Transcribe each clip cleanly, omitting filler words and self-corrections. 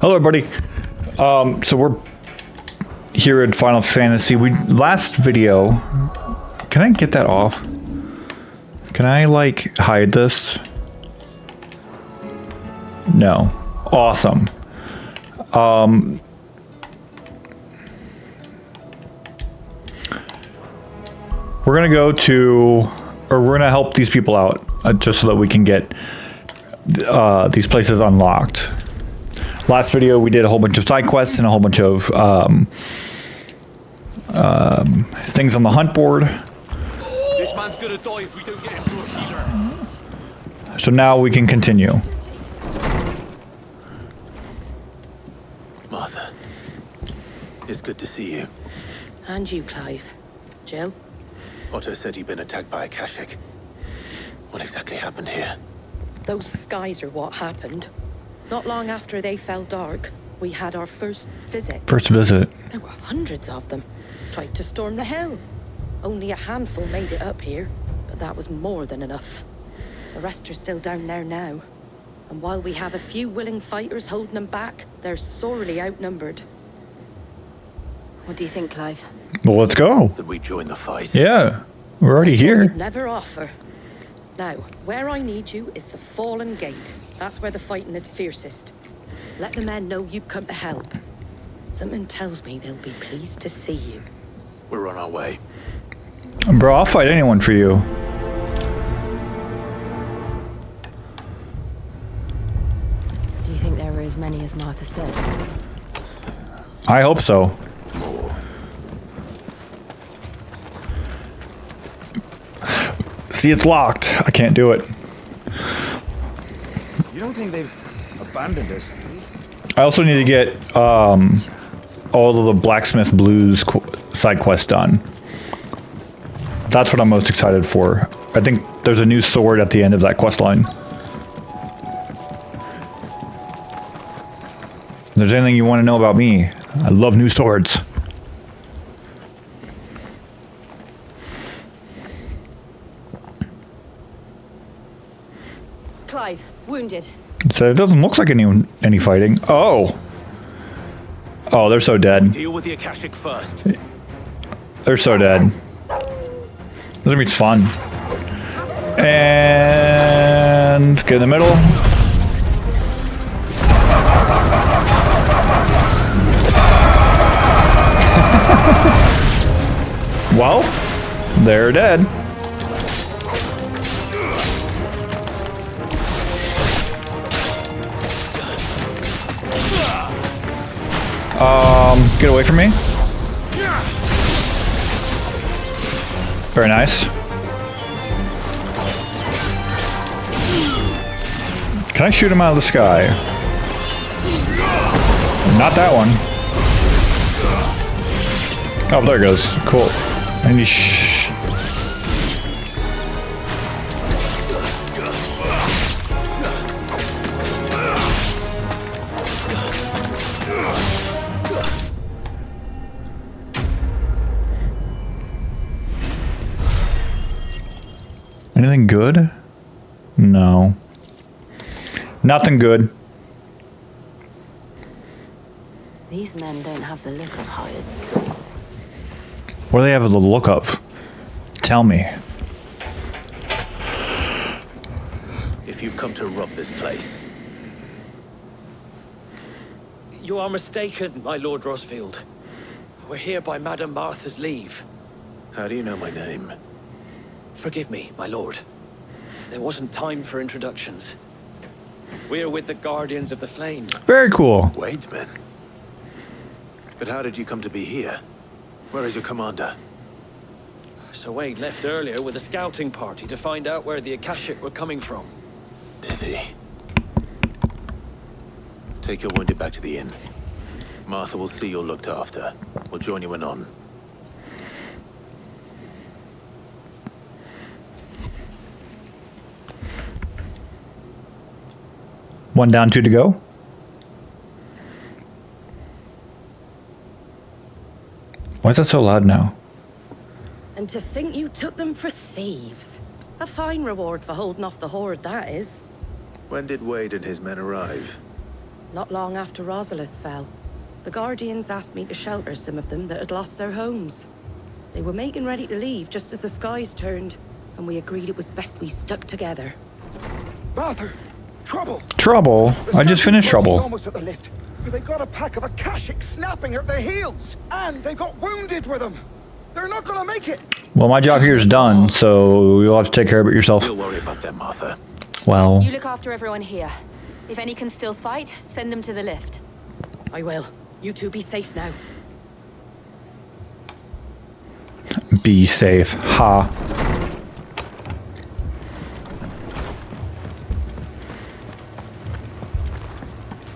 Hello, everybody. So we're here at Final Fantasy. Last video. Can I get that off? Can I like hide this? No. Awesome. We're gonna go to, or we're gonna help these people out just so that we can get these places unlocked. Last video we did a whole bunch of side quests and a whole bunch of things on the hunt board. This man's gonna die if we don't get him to a healer. So now we can continue. Martha, it's good to see you. And you, Clive. Jill? Otto said you'd been attacked by a Akashic. What exactly happened here? Those skies are what happened. Not long after they fell dark, we had our first visit. First visit. There were hundreds of them. Tried to storm the hill. Only a handful made it up here, but that was more than enough. The rest are still down there now. And while we have a few willing fighters holding them back, they're sorely outnumbered. What do you think, Clive? Well, let's go. That we join the fight? Yeah, we're already here. Never offer. Now, where I need you is the Fallen Gate. That's where the fighting is fiercest. Let the men know you've come to help. Something tells me they'll be pleased to see you. We're on our way. Bro, I'll fight anyone for you. Do you think there were as many as Martha says? I hope so. More. See, it's locked. I can't do it. You don't think they've abandoned us? I also need to get all of the Blacksmith Blues side quests done. That's what I'm most excited for. I think there's a new sword at the end of that quest line. If there's anything you want to know about me, I love new swords. Clive, wounded. So it doesn't look like any fighting. Oh. Oh, they're so dead. Deal with the Akashic first. They're so dead. This gonna be fun. And get in the middle. Well, they're dead. Get away from me. Very nice. Can I shoot him out of the sky? Not that one. Oh, there it goes. Cool. And you anything good? No. Nothing good. These men don't have the look of hired swords. What do they have the look of? Tell me. If you've come to rob this place. You are mistaken, my Lord Rosfield. We're here by Madame Martha's leave. How do you know my name? Forgive me, my lord. There wasn't time for introductions. We're with the Guardians of the Flame. Very cool. Wade's men. But how did you come to be here? Where is your commander? Sir Wade left earlier with a scouting party to find out where the Akashic were coming from. Did he? Take your wounded back to the inn. Martha will see you're looked after. We'll join you anon. One down, two to go. Why is that so loud now? And to think you took them for thieves. A fine reward for holding off the horde, that is. When did Wade and his men arrive? not long after Rosalith fell. The Guardians asked me to shelter some of them that had lost their homes. They were making ready to leave just as the skies turned, and we agreed it was best we stuck together. Martha! Trouble! Trouble? The I just Stanton finished Party's Trouble. almost at the lift. They got a pack of Akashic snapping at their heels. And they got wounded with them. They're not gonna make it. Well, my job here is done, so you'll have to take care of it yourself. We'll worry about them, Martha. Well, You look after everyone here. If any can still fight, send them to the lift. I will. You two be safe now. be safe. Ha.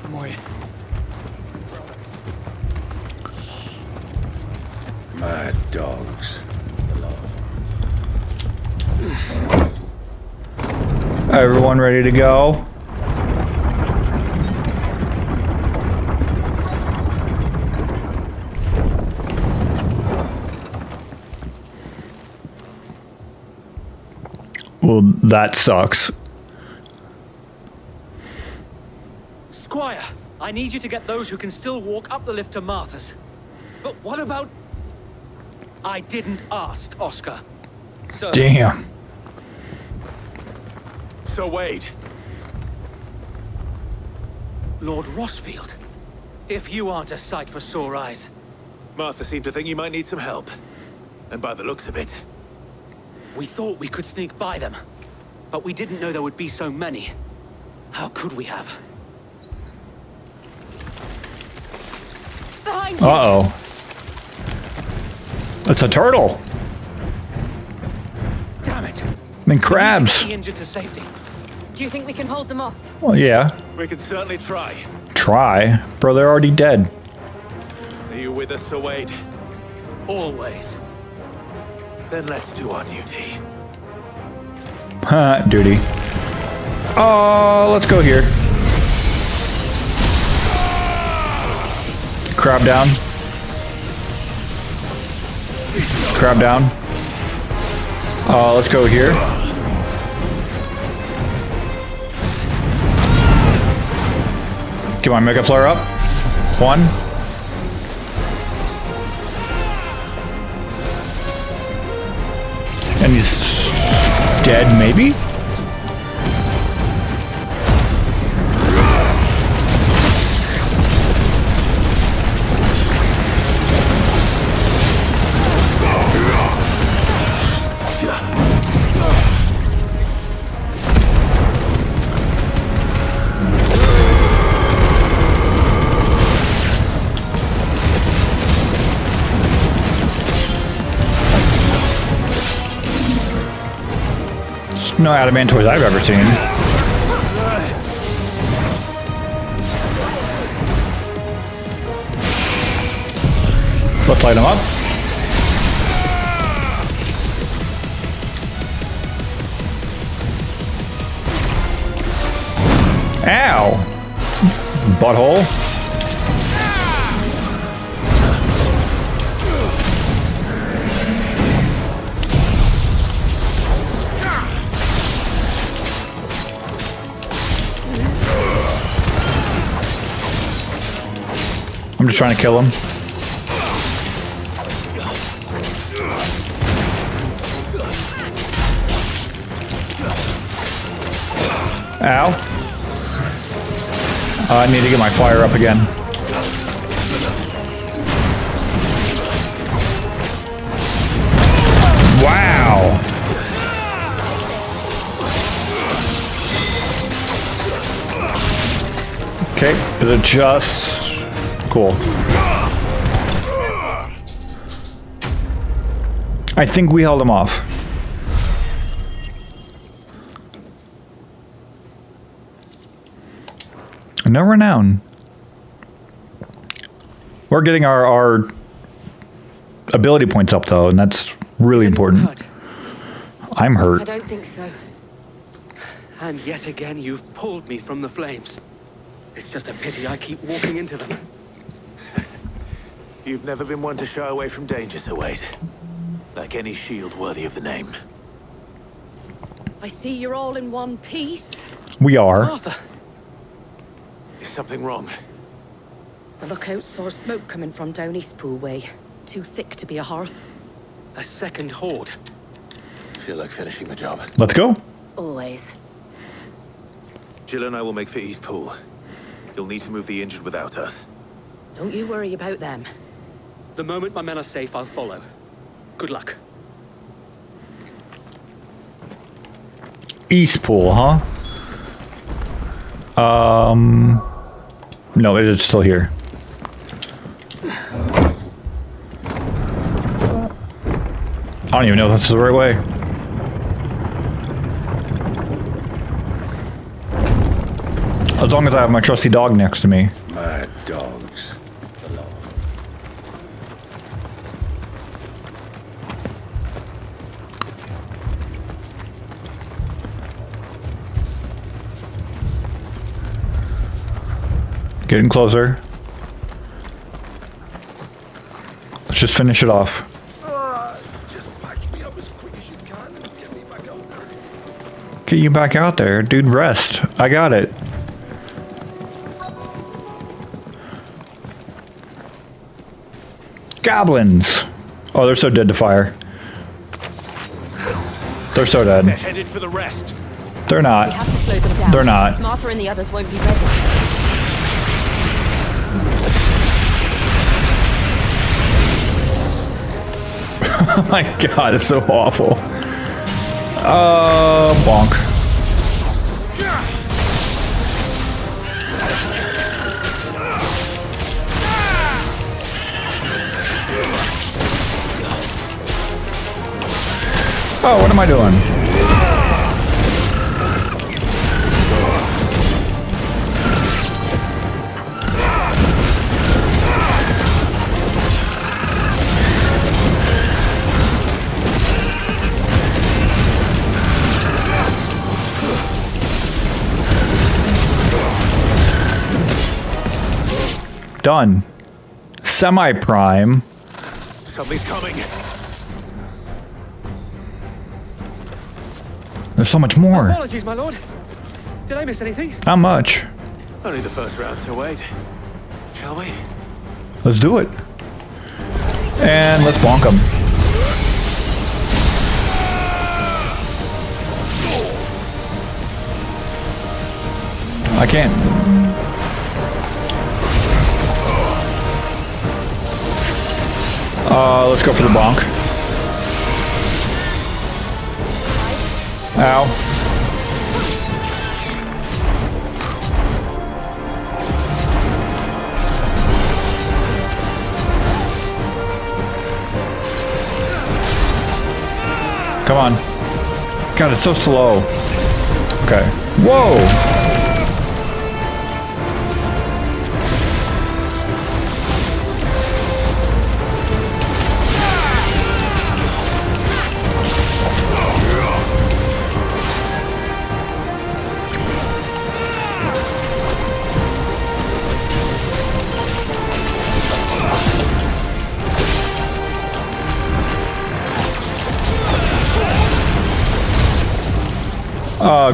My mad dogs. Everyone ready to go? Well, that sucks. Squire, I need you to get those who can still walk up the lift to Martha's. But what about... I didn't ask, Oscar. So... Damn. So Wade, Lord Rossfield, if you aren't a sight for sore eyes. Martha seemed to think you might need some help. And by the looks of it, We thought we could sneak by them, but we didn't know there would be so many. How could we have? Behind you! Uh-oh. It's a turtle. Damn it! And crabs. The injured to safety. Do you think we can hold them off? Well, yeah. we can certainly try. Try. Bro, they're already dead. Are you with us, Sir Wade? Always. Then let's do our duty. Duty. Oh, let's go here. Crab down. Crab down. Let's go here. Get my Mega Flare up. 1. And he's dead, maybe? No adamantoids I've ever seen. Let's light them up. Ow! Butthole. I'm just trying to kill him. Ow. I need to get my fire up again. Wow. Okay, is it just... Cool. I think we held him off. No renown. We're getting our ability points up though, and that's really important. Hurt? I'm I hurt. don't think so. And yet again, you've pulled me from the flames. It's just a pity I keep walking into them. You've never been one to shy away from danger, Sir Wade. Like any shield worthy of the name. I see you're all in one piece. We are. Martha! something wrong? The lookout saw smoke coming from down Eastpool way. Too thick to be a hearth. A second horde. Feel like finishing the job. Let's go. Always. Jill and I will make for Eastpool. You'll need to move the injured without us. Don't you worry about them. The moment my men are safe, I'll follow. Good luck. Eastpool, huh? No, it is still here. I don't even know if that's the right way. As long as I have my trusty dog next to me. Mad dogs. Alone. Getting closer. Let's just finish it off. Just patch me up as quick as you can and get me back out there. Get you back out there. Dude, rest. I got it. Goblins. Oh, they're so dead to fire. They're so dead. They're headed for the rest. They're We not. have to slow them down. They're not. Martha and the others won't be ready. Oh my god, it's so awful. Bonk. Oh, what am I doing? Done. Semi-prime. Something's coming. There's so much more. Apologies, my lord. Did I miss anything? Not much. Only the first round, so wait. Shall we? Let's do it. And let's bonk him. I can't. Let's go for the bonk. Ow. Come on. God, it's so slow. Okay. Whoa!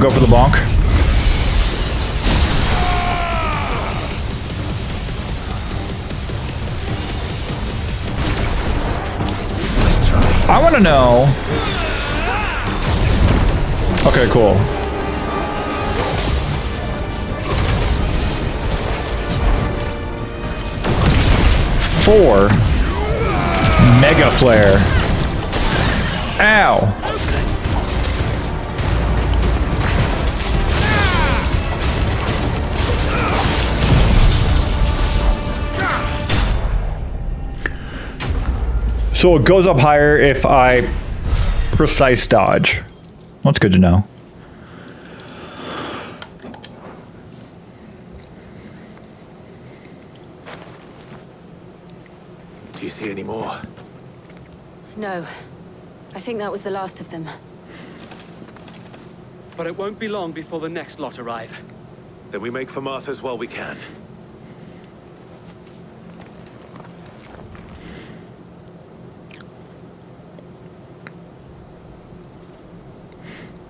Go for the bonk. I want to know. Okay, cool. Four. Mega flare. Ow. So it goes up higher if I precise dodge. That's good to know. Do you see any more? No. I think that was the last of them. But it won't be long before the next lot arrive. Then we make for Martha's while we can.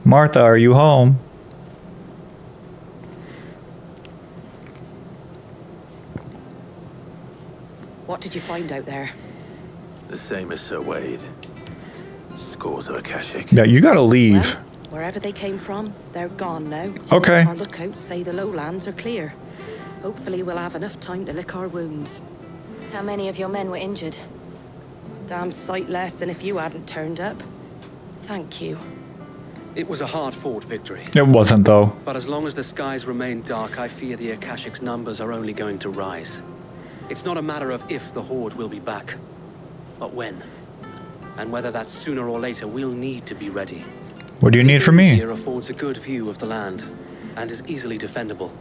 Martha, are you home? What did you find out there? The same as Sir Wade. Scores of Akashic. Yeah, you gotta leave. Well, wherever they came from, they're gone now. Okay. Our lookouts say the lowlands are clear. Hopefully we'll have enough time to lick our wounds. How many of your men were injured? Damn sight less than if you hadn't turned up. Thank you. It was a hard-fought victory. It wasn't, though. But as long as the skies remain dark, I fear the Akashic's numbers are only going to rise. It's not a matter of if the Horde will be back, but when. And whether that's sooner or later, we'll need to be ready. What do you need from me? Here affords a good view of the land, and is easily defendable.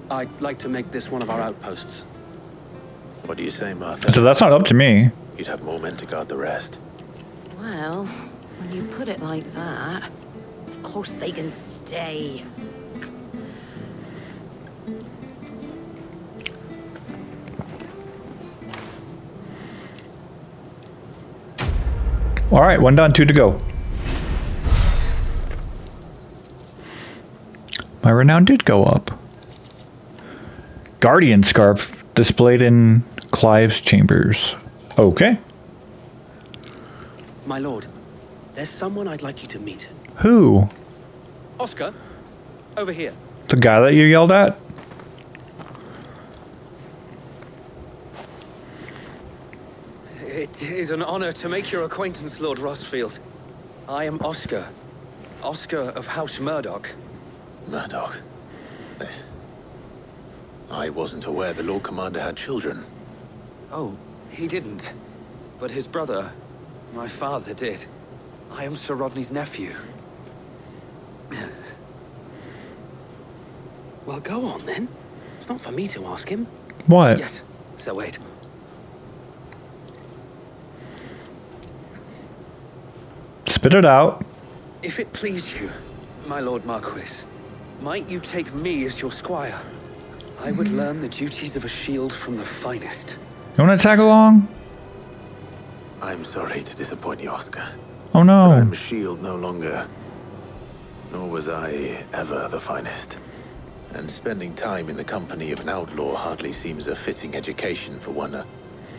I'd like to make this one of our outposts. What do you say, Martha? So that's not up to me. You'd have more men to guard the rest. Well, when you put it like that, of course they can stay. All right, 1 done, 2 to go. My renown did go up. Guardian Scarf displayed in Clive's chambers. Okay. My lord, there's someone I'd like you to meet. Who? Oscar, over here. The guy that you yelled at? It is an honor to make your acquaintance, Lord Rossfield. I am Oscar. Oscar of House Murdoch. Murdoch. I wasn't aware the Lord Commander had children. Oh, he didn't. But his brother, my father, did. I am Sir Rodney's nephew. Well, go on then. It's not for me to ask him. What? Yes, Sir Wade. Spit it out. If it please you, my Lord Marquis, might you take me as your squire? I would learn the duties of a shield from the finest. You want to tag along? I'm sorry to disappoint you, Oscar. Oh But no. I'm a shield no longer. Nor was I ever the finest. And spending time in the company of an outlaw hardly seems a fitting education for one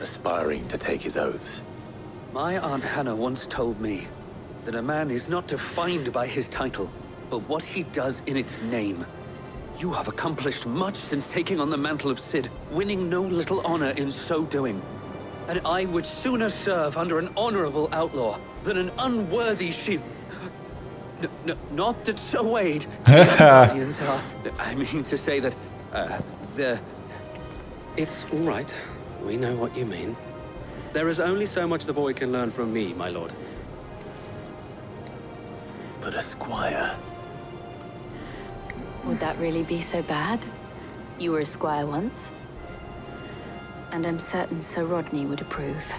aspiring to take his oaths. My Aunt Hannah once told me that a man is not defined by his title, but what he does in its name. You have accomplished much since taking on the mantle of Cid, winning no little honor in so doing. And I would sooner serve under an honorable outlaw than an unworthy shield. Not that Sir Wade and the Guardians are... I mean to say that, the... It's all right. We know what you mean. There is only so much the boy can learn from me, my lord. But a squire? Would that really be so bad? You were a squire once. And I'm certain Sir Rodney would approve.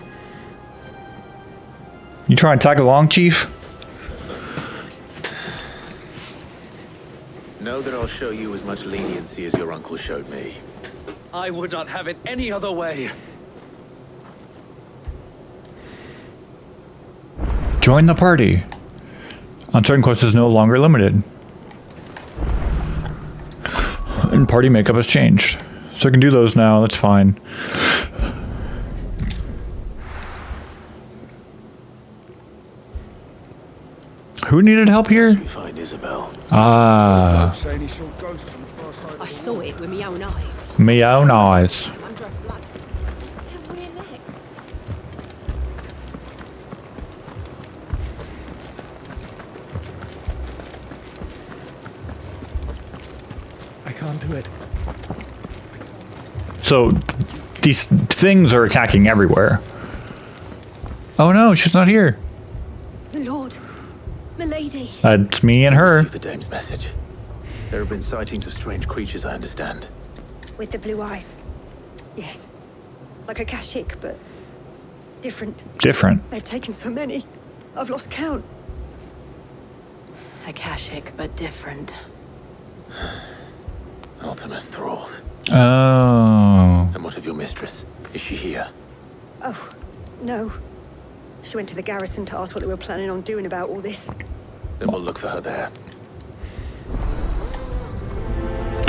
You trying to tag along, Chief? Know that I'll show you as much leniency as your uncle showed me. I would not have it any other way. Join the party. Uncertain quest is no longer limited. And party makeup has changed. So I can do those now, that's fine. Who needed help here? We find Isabel. Ah, Saying he saw ghosts on the far side of I the saw it with my own eyes. meow nice. Under a flood. Then we're next. I can't do it. So these things are attacking everywhere. Oh no, she's not here. My lord. My lady. That's me and her. Received the dame's message. There have been sightings of strange creatures, I understand. With the blue eyes. Yes. Like a Kashik, but different. Different. They've taken so many. I've lost count. Akashic, but different. Ultimus thralls. Oh. And what of your mistress? Is she here? Oh, no. She went to the garrison to ask what they were planning on doing about all this. Then we'll look for her there.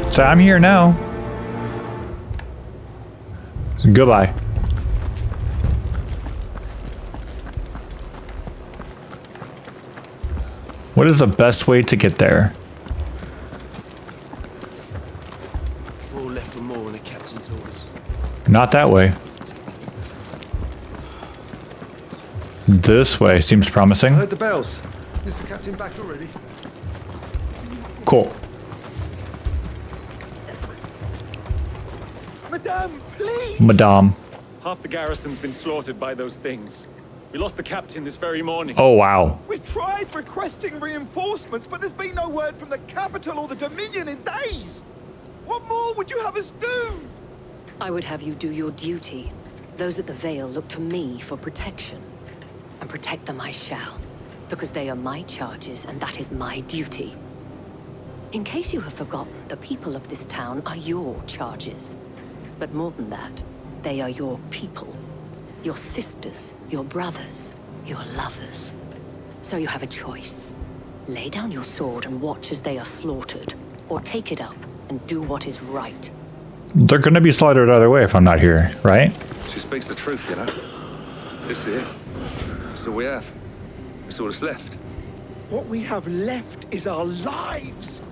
So I'm here now. Goodbye. What is the best way to get there? 4 left for more in the captain's orders. Not that way. This way seems promising. I heard the bells. Is the captain back already? Cool. Madame, please! Madame. Half the garrison's been slaughtered by those things. We lost the captain this very morning. Oh, wow. We've tried requesting reinforcements, but there's been no word from the capital or the Dominion in days. What more would you have us do? I would have you do your duty. Those at the Vale look to me for protection. And protect them I shall. Because they are my charges, and that is my duty. In case you have forgotten, the people of this town are your charges. But more than that, they are your people. Your sisters, your brothers, your lovers. So you have a choice. Lay down your sword and watch as they are slaughtered. Or take it up and do what is right. They're gonna be slaughtered either way if I'm not here, right? She speaks the truth, you know. This is it. That's all we have. That's all that's left. What we have left is our lives.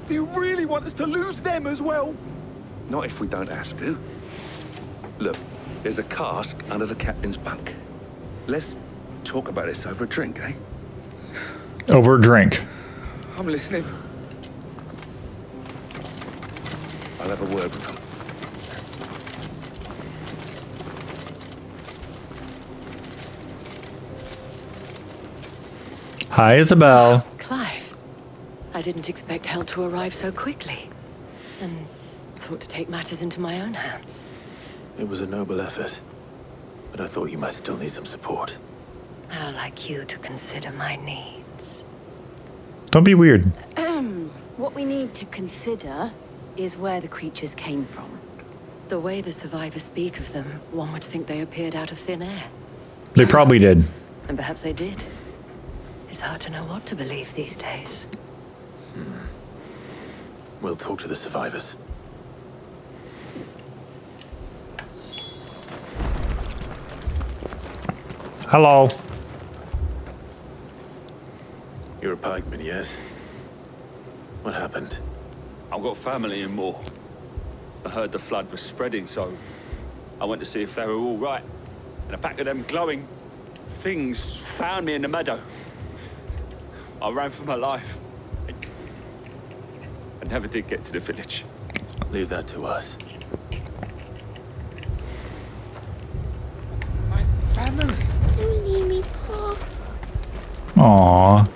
Do you really want us to lose them as well? Not if we don't have to. Look, there's a cask under the captain's bunk. Let's talk about this over a drink, eh? Over a drink. I'm listening. I'll have a word with him. Hi, Isabel. Clive, I didn't expect help to arrive so quickly. And sought to take matters into my own hands. It was a noble effort, but I thought you might still need some support. How like you to consider my needs. Don't be weird. What we need to consider is where the creatures came from. The way the survivors speak of them, one would think they appeared out of thin air. They probably did. And perhaps they did. It's hard to know what to believe these days. We'll talk to the survivors. Hello. You're a pikeman, yes? What happened? I've got family in Moor. I heard the flood was spreading, so I went to see if they were all right. And a pack of them glowing things found me in the meadow. I ran for my life. I never did get to the village. Leave that to us. My family. Don't leave me, Pa. Aww.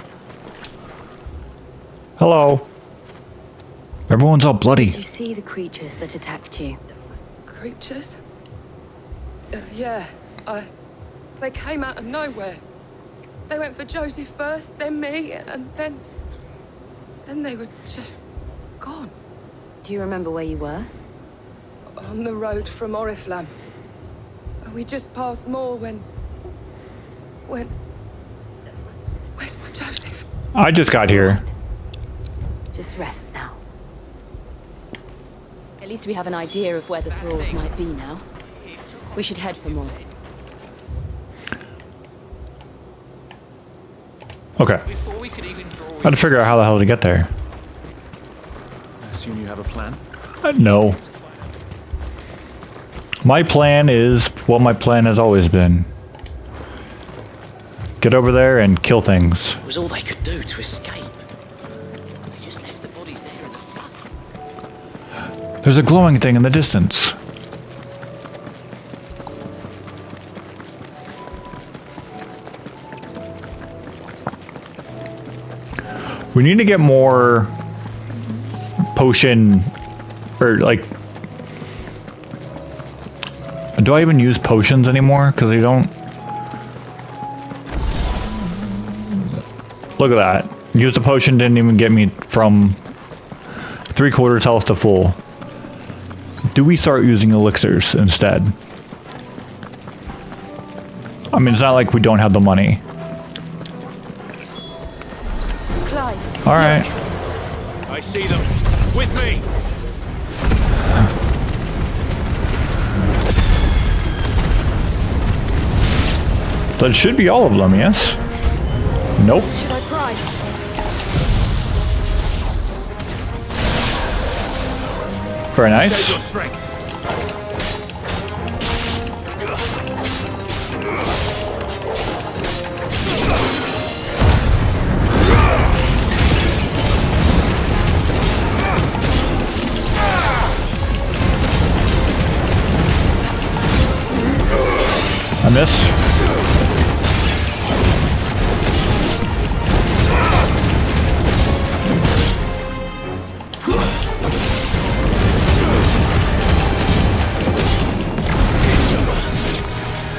Hello. Everyone's all bloody. Did you see the creatures that attacked you? Creatures? Yeah, they came out of nowhere. They went for Joseph first, then me, and then they were just gone. Do you remember where you were? On the road from Oriflamme. We just passed Moor when... Where's my Joseph? I just got here. Just rest now. At least we have an idea of where the thralls might be now. We should head for more. Okay. I had to figure out how the hell to get there. I assume you have a plan? No. My plan is what my plan has always been. Get over there and kill things. It was all they could do to escape. They just left the bodies there in the flood. There's a glowing thing in the distance. We need to get more potion, or like, do I even use potions anymore? Because they don't. Look at that. Use the potion didn't even get me from 3/4 health to full. Do we start using elixirs instead? I mean, it's not like we don't have the money. Clive. All right. I see them. With me. That should be all of them, yes? Nope. Should I pry? Very Save nice. your strength. I miss.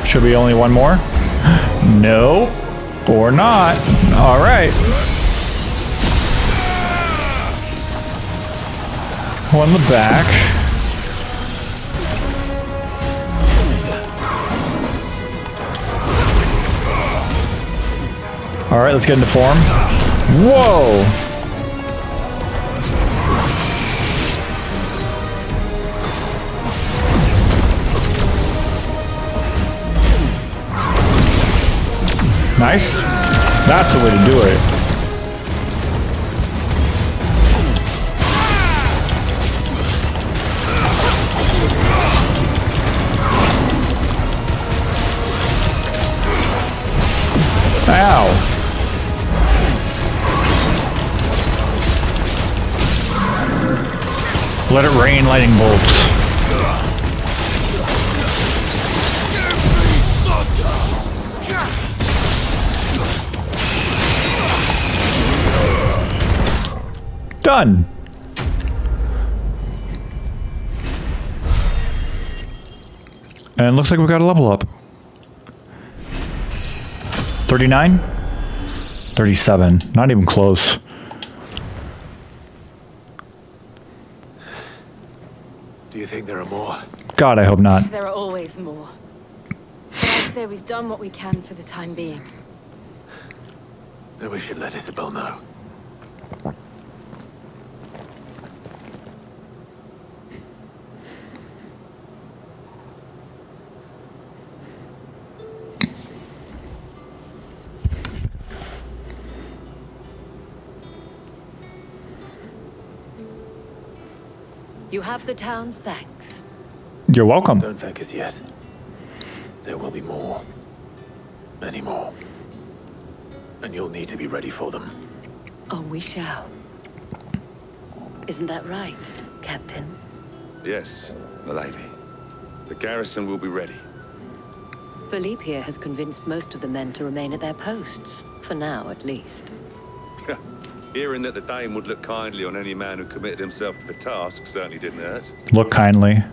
Should be only one more. No, or not. All right. One in the back. All right, let's get into form. Whoa! Nice. That's the way to do it. Ow. Let it rain lightning bolts. Done. And it looks like we got a level up. 39? 37. Not even close. Do you think there are more? God, I hope not. There are always more. But I'd say we've done what we can for the time being. Then we should let Isabel know. You have the town's thanks. You're welcome. Don't thank us yet. There will be more. Many more. And you'll need to be ready for them. Oh, we shall. Isn't that right, Captain? Yes, milady. The garrison will be ready. Philippe here has convinced most of the men to remain at their posts. For now, at least. Hearing that the Dane would look kindly on any man who committed himself to the task certainly didn't hurt. Look kindly.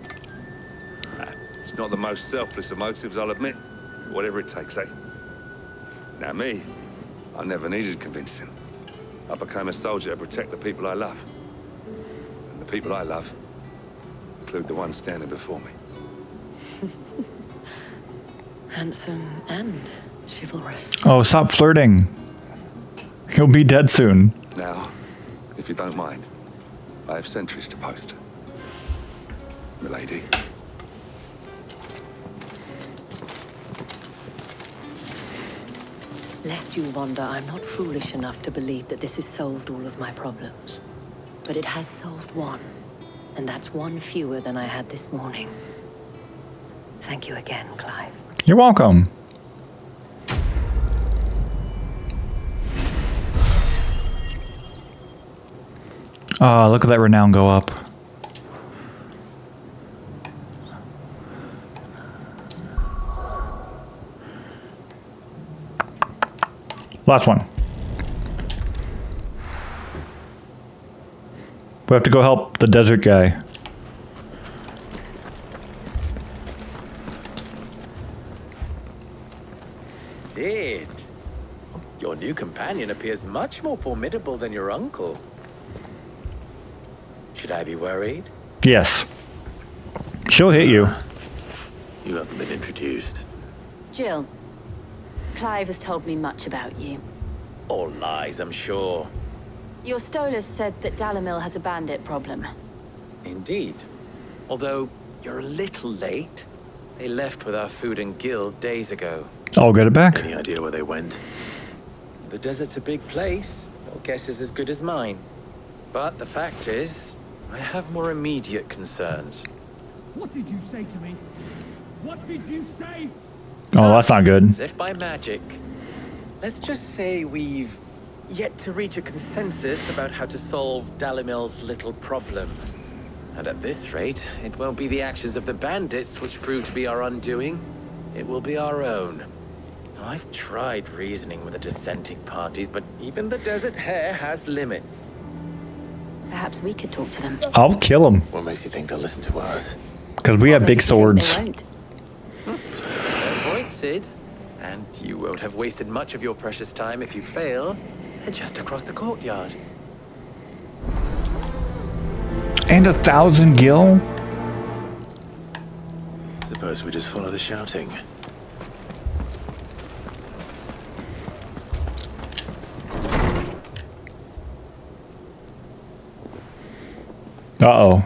It's not the most selfless of motives, I'll admit. Whatever it takes, eh? Now me, I never needed convincing. I became a soldier to protect the people I love. And the people I love include the ones standing before me. Handsome and chivalrous. Oh, stop flirting. He'll be dead soon. Now, if you don't mind, I have sentries to post. Milady. Lest you wonder, I'm not foolish enough to believe that this has solved all of my problems. But it has solved one. And that's one fewer than I had this morning. Thank you again, Clive. You're welcome. Ah, look at that renown go up. Last one. We have to go help the desert guy. Sid, your new companion appears much more formidable than your uncle. Should I be worried? Yes. She'll hit you. You haven't been introduced. Jill, Clive has told me much about you. All lies, I'm sure. Your Stolas said that Dalimil has a bandit problem. Indeed. Although, you're a little late. They left with our food and guild days ago. I'll get it back. Any idea where they went? The desert's a big place. Your guess is as good as mine. But the fact is, I have more immediate concerns. What did you say to me? What did you say? Oh, that's not good. As if by magic. Let's just say we've yet to reach a consensus about how to solve Dalimil's little problem. And at this rate, it won't be the actions of the bandits which prove to be our undoing. It will be our own. I've tried reasoning with the dissenting parties, but even the Desert Hare has limits. Perhaps we could talk to them. I'll kill him. What makes you think they'll listen to us? Because we have big swords. Fair point, Sid. And you won't have wasted much of your precious time if you fail. They're just across the courtyard. And 1,000 gil? Suppose we just follow the shouting. Uh-oh.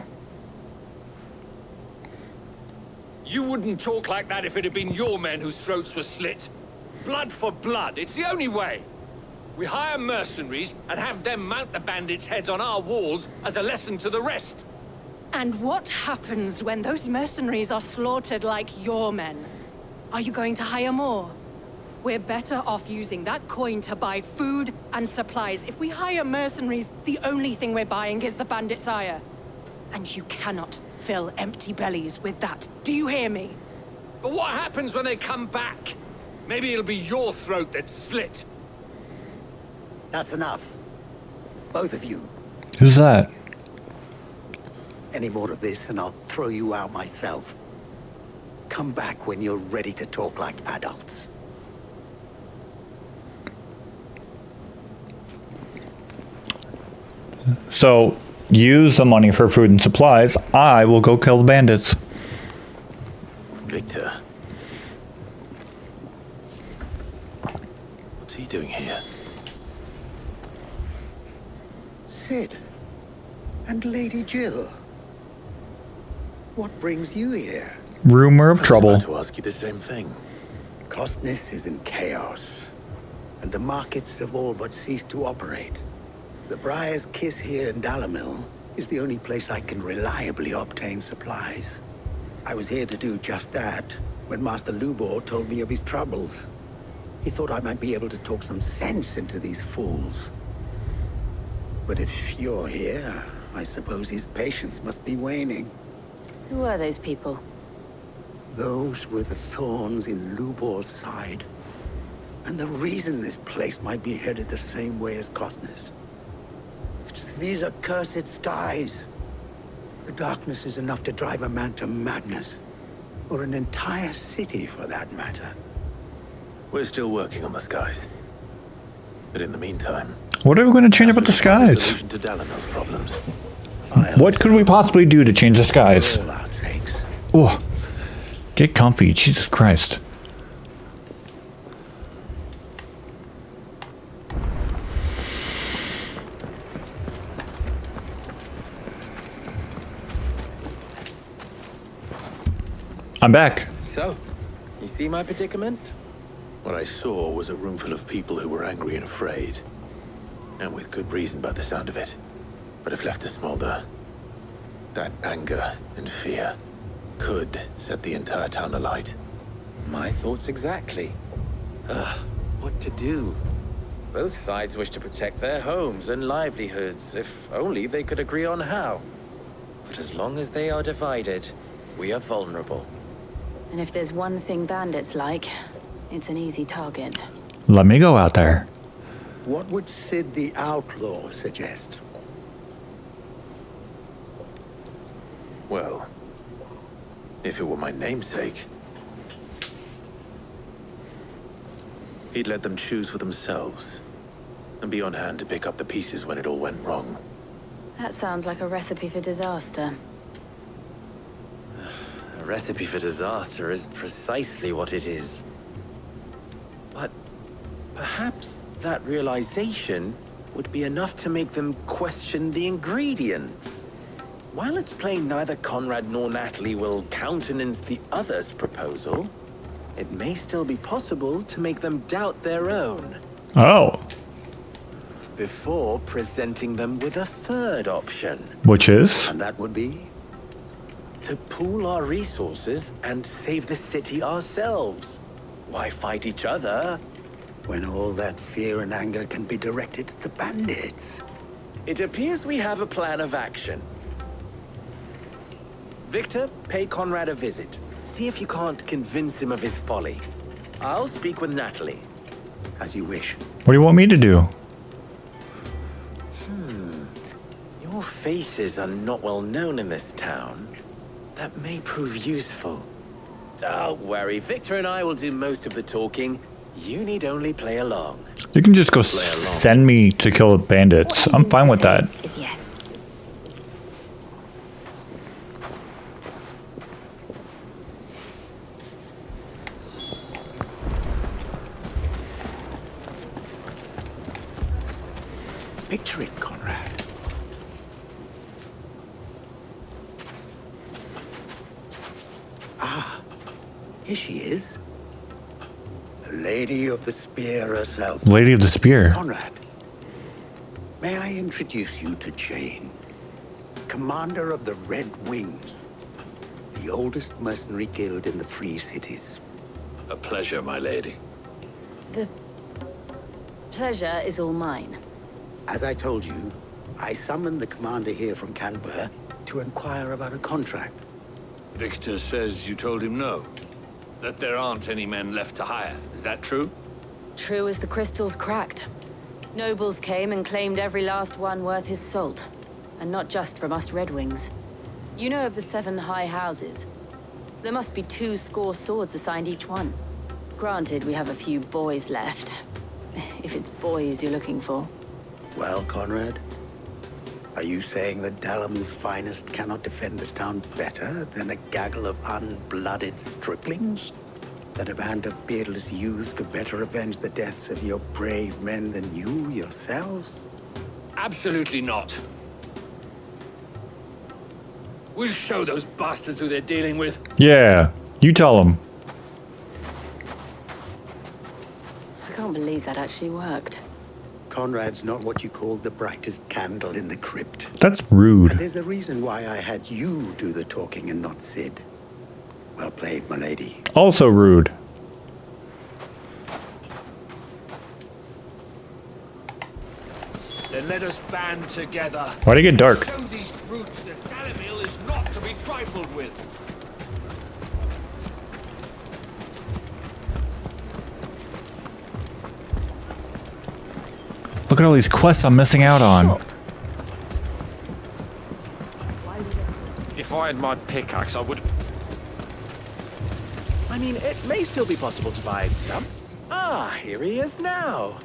You wouldn't talk like that if it had been your men whose throats were slit. Blood for blood, it's the only way. We hire mercenaries and have them mount the bandits' heads on our walls as a lesson to the rest. And what happens when those mercenaries are slaughtered like your men? Are you going to hire more? We're better off using that coin to buy food and supplies. If we hire mercenaries, the only thing we're buying is the bandits' ire. And you cannot fill empty bellies with that. Do you hear me? But what happens when they come back? Maybe it'll be your throat that's slit. That's enough. Both of you. Who's that? Any more of this and I'll throw you out myself. Come back when you're ready to talk like adults. So, use the money for food and supplies. I will go kill the bandits. Victor. What's he doing here? Sid. And Lady Jill. What brings you here? Rumor of trouble. I was about to ask you the same thing. Costness is in chaos, and the markets have all but ceased to operate. The Briar's Kiss here in Dalimil is the only place I can reliably obtain supplies. I was here to do just that when Master Lubor told me of his troubles. He thought I might be able to talk some sense into these fools. But if you're here, I suppose his patience must be waning. Who are those people? Those were the thorns in Lubor's side. And the reason this place might be headed the same way as Costness. It's these accursed skies. The darkness is enough to drive a man to madness. Or an entire city, for that matter. We're still working on the skies. But in the meantime... What are we going to change about the skies? Solution to Dalimil's problems. What could we possibly do to change the skies? Oh, get comfy, Jesus Christ. I'm back. So, you see my predicament? What I saw was a room full of people who were angry and afraid. And with good reason by the sound of it. But if left to smolder, that anger and fear could set the entire town alight. My thoughts exactly. What to do? Both sides wish to protect their homes and livelihoods, if only they could agree on how. But as long as they are divided, we are vulnerable. And if there's one thing bandits like, it's an easy target. Let me go out there. What would Sid the Outlaw suggest? Well, if it were my namesake, he'd let them choose for themselves and be on hand to pick up the pieces when it all went wrong. That sounds like a recipe for disaster. A recipe for disaster is precisely what it is. But perhaps that realization would be enough to make them question the ingredients. While it's plain neither Conrad nor Natalie will countenance the other's proposal, it may still be possible to make them doubt their own. Oh. before presenting them with a third option. Which is? And that would be to pool our resources and save the city ourselves. Why fight each other when all that fear and anger can be directed at the bandits? It appears we have a plan of action. Victor, pay Conrad a visit. See if you can't convince him of his folly. I'll speak with Natalie. As you wish. What do you want me to do? Your faces are not well known in this town. That may prove useful. Don't worry, Victor and I will do most of the talking. You need only play along. You can just go send me to kill the bandits. I'm fine with that. Is yes. Picture it, Conrad. Ah, here she is. The Lady of the Spear herself. Lady of the Spear. Conrad, may I introduce you to Jane, commander of the Red Wings, the oldest mercenary guild in the Free Cities. A pleasure, my lady. The pleasure is all mine. As I told you, I summoned the commander here from Canberra to inquire about a contract. Victor says you told him no. That there aren't any men left to hire. Is that true? True as the crystals cracked. Nobles came and claimed every last one worth his salt. And not just from us Red Wings. You know of the 7 high houses. There must be 2 swords assigned each one. Granted, we have a few boys left. If it's boys you're looking for. Well, Conrad, are you saying that Dalam's finest cannot defend this town better than a gaggle of unblooded striplings? That a band of beardless youths could better avenge the deaths of your brave men than you yourselves? Absolutely not. We'll show those bastards who they're dealing with. Yeah, you tell them. I can't believe that actually worked. Conrad's not what you call the brightest candle in the crypt. That's rude. There's a reason why I had you do the talking and not Sid. Well played, my lady. Also rude. Then let us band together. Why'd it get dark? Show these brutes that Dalimil is not to be trifled with. Look at all these quests I'm missing out on. If I had my pickaxe, I would... I mean, it may still be possible to buy some. Ah, here he is now.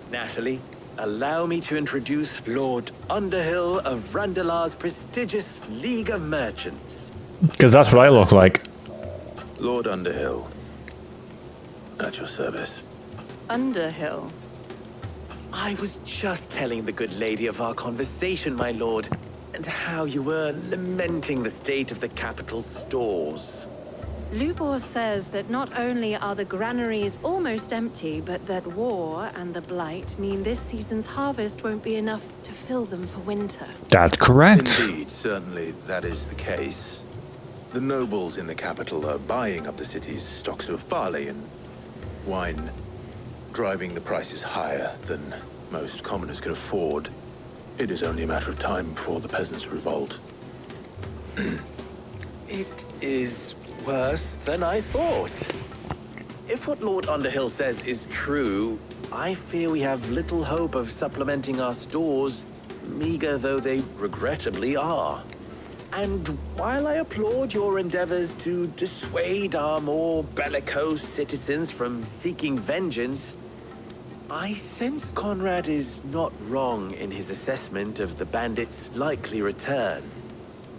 Natalie, allow me to introduce Lord Underhill of Randalar's prestigious League of Merchants. Because that's what I look like. Lord Underhill. At your service. Underhill? I was just telling the good lady of our conversation, my lord, and how you were lamenting the state of the capital's stores. Lubor says that not only are the granaries almost empty, but that war and the Blight mean this season's harvest won't be enough to fill them for winter. That's correct. Indeed, certainly that is the case. The nobles in the capital are buying up the city's stocks of barley and wine, driving the prices higher than most commoners can afford. It is only a matter of time before the peasants revolt. It is worse than I thought. If what Lord Underhill says is true, I fear we have little hope of supplementing our stores, meager though they regrettably are. And while I applaud your endeavors to dissuade our more bellicose citizens from seeking vengeance, I sense Conrad is not wrong in his assessment of the bandits' likely return.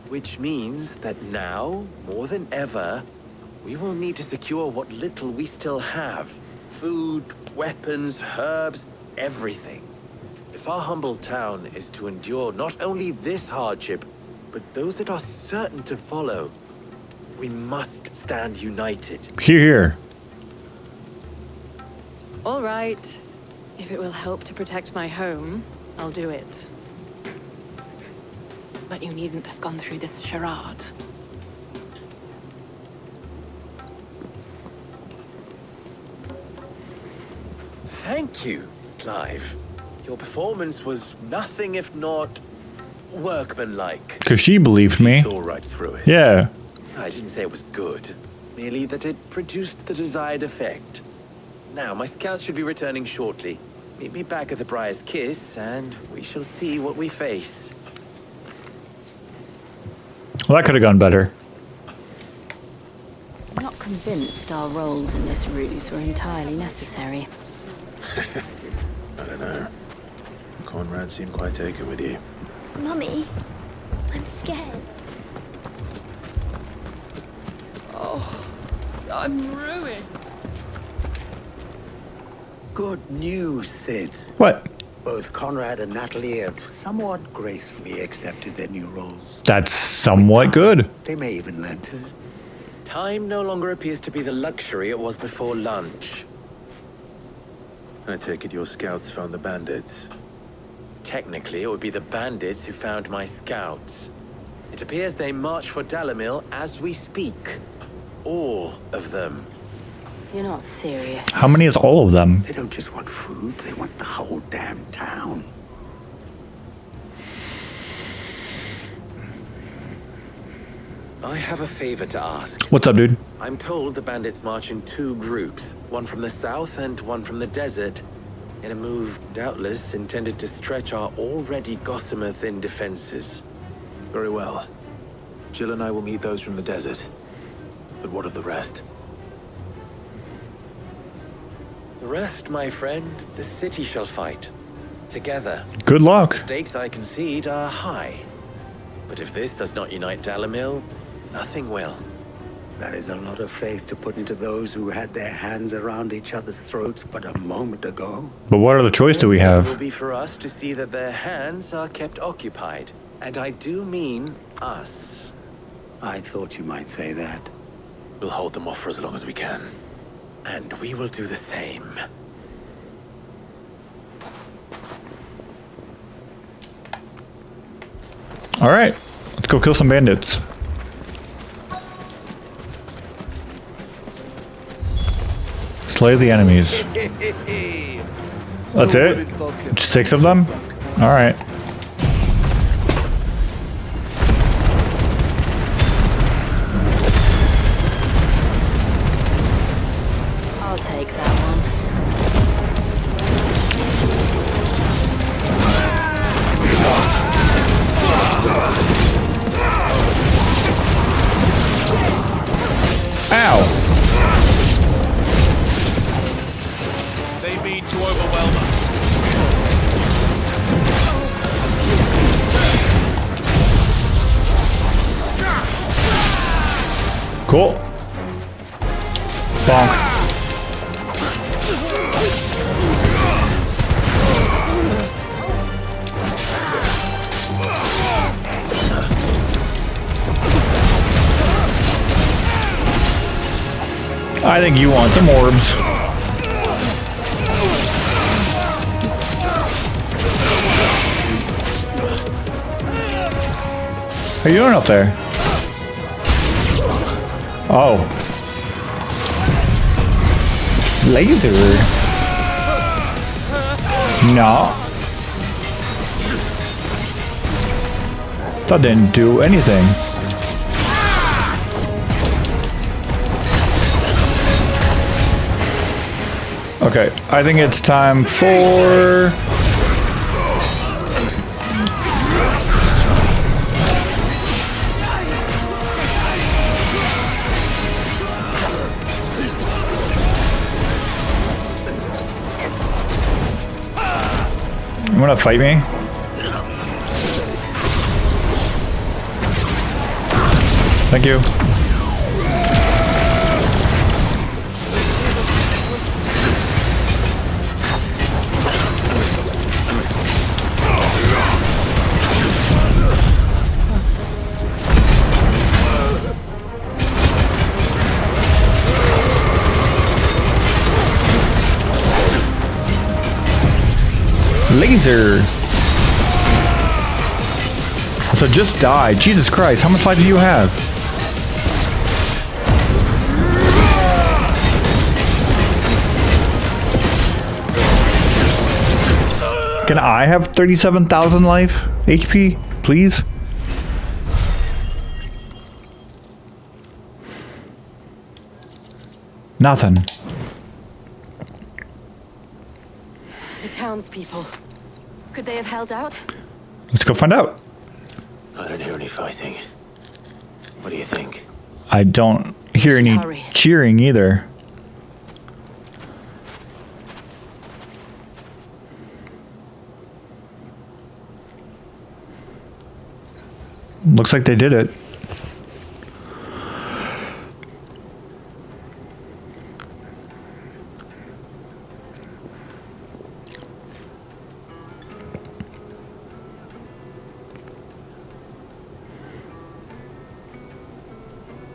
Which means that now, more than ever, we will need to secure what little we still have. Food, weapons, herbs, everything. If our humble town is to endure not only this hardship, but those that are certain to follow, we must stand united. Here. All right. If it will help to protect my home, I'll do it. But you needn't have gone through this charade. Thank you, Clive. Your performance was nothing if not workmanlike. Because she believed me. Saw right through it. Yeah. I didn't say it was good, merely that it produced the desired effect. Now, my scouts should be returning shortly. Meet me back at the Briar's Kiss, and we shall see what we face. Well, that could have gone better. I'm not convinced our roles in this ruse were entirely necessary. I don't know. Conrad seemed quite taken with you. Mummy, I'm scared. Oh, I'm ruined. Good news, Sid. What? Both Conrad and Natalie have somewhat gracefully accepted their new roles. That's somewhat good. They may even learn to. Time no longer appears to be the luxury it was before lunch. I take it your scouts found the bandits. Technically, it would be the bandits who found my scouts. It appears they march for Dalimil as we speak. All of them. You're not serious. How many is all of them? They don't just want food, they want the whole damn town. I have a favor to ask. What's up, dude? I'm told the bandits march in two groups, one from the south and one from the desert, in a move doubtless intended to stretch our already gossamer-thin defenses. Very well. Jill and I will meet those from the desert. But what of the rest? The rest, my friend, the city shall fight. Together. Good luck. The stakes, I concede, are high. But if this does not unite Dalimil, nothing will. That is a lot of faith to put into those who had their hands around each other's throats but a moment ago. But what other choice do we It have? will be for us to see that their hands are kept occupied. And I do mean us. I thought you might say that. We'll hold them off for as long as we can. And we will do the same. All right, let's go kill some bandits. Slay the enemies. That's it? Just 6 of them? All right. I'll take that one. Ow! They mean to overwhelm us. Cool. Bonk. I think you want some orbs. How you doing up there? Oh. Laser. No. That didn't do anything. Okay, I think it's time for... You wanna fight me? Thank you. Laser. So just die. Jesus Christ, how much life do you have? Can I have 37,000 life HP, please? Nothing. The townspeople. Could they have held out? Let's go find out. I don't hear any fighting. What do you think? I don't hear any Hurry. cheering either. Looks like they did it.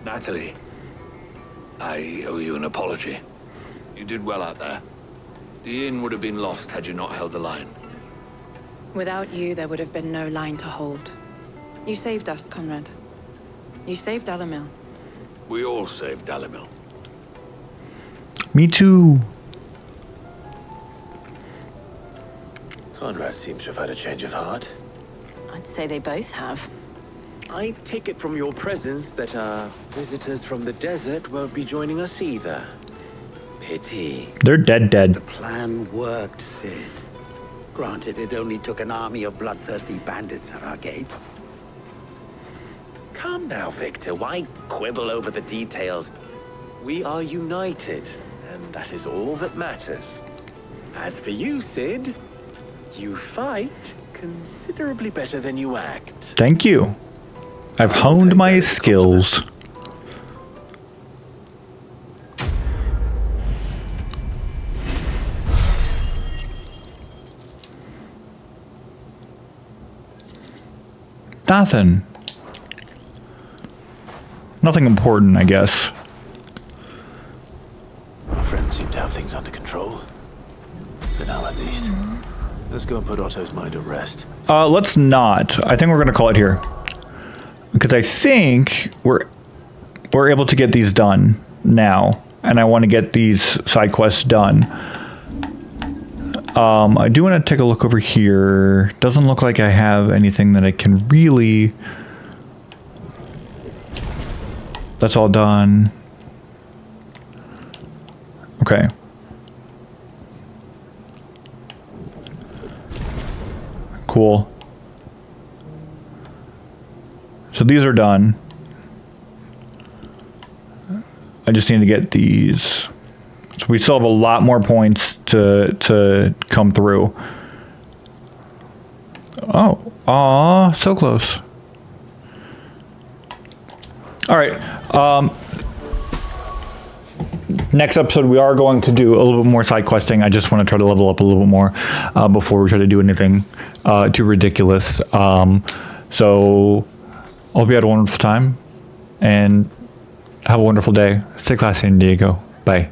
Natalie, I owe you an apology. You did well out there. The inn would have been lost had you not held the line. Without you, there would have been no line to hold. You saved us, Conrad. You saved Dalimil. We all saved Dalimil. Me too. Conrad seems to have had a change of heart. I'd say they both have. I take it from your presence that our visitors from the desert won't be joining us either. Pity. They're dead. The plan worked, Sid. Granted, it only took an army of bloodthirsty bandits at our gate. Calm now, Victor. Why quibble over the details? We are united, and that is all that matters. As for you, Sid, you fight considerably better than you act. Thank you. I've honed my skills. Nothing. Nothing important, I guess. Our friends seem to have things under control. For now, at least. Let's go and put Otto's mind at rest. Let's not. I think we're gonna call it here. Because I think we're able to get these done now. And I want to get these side quests done. I do want to take a look over here. Doesn't look like I have anything that I can really... That's all done. Okay. Cool. So these are done. I just need to get these. So we still have a lot more points to come through. Oh, aw, so close. All right. Next episode, we are going to do a little bit more side questing. I just want to try to level up a little bit more before we try to do anything too ridiculous. So I hope you had a wonderful time and have a wonderful day. Stay classy, San Diego. Bye.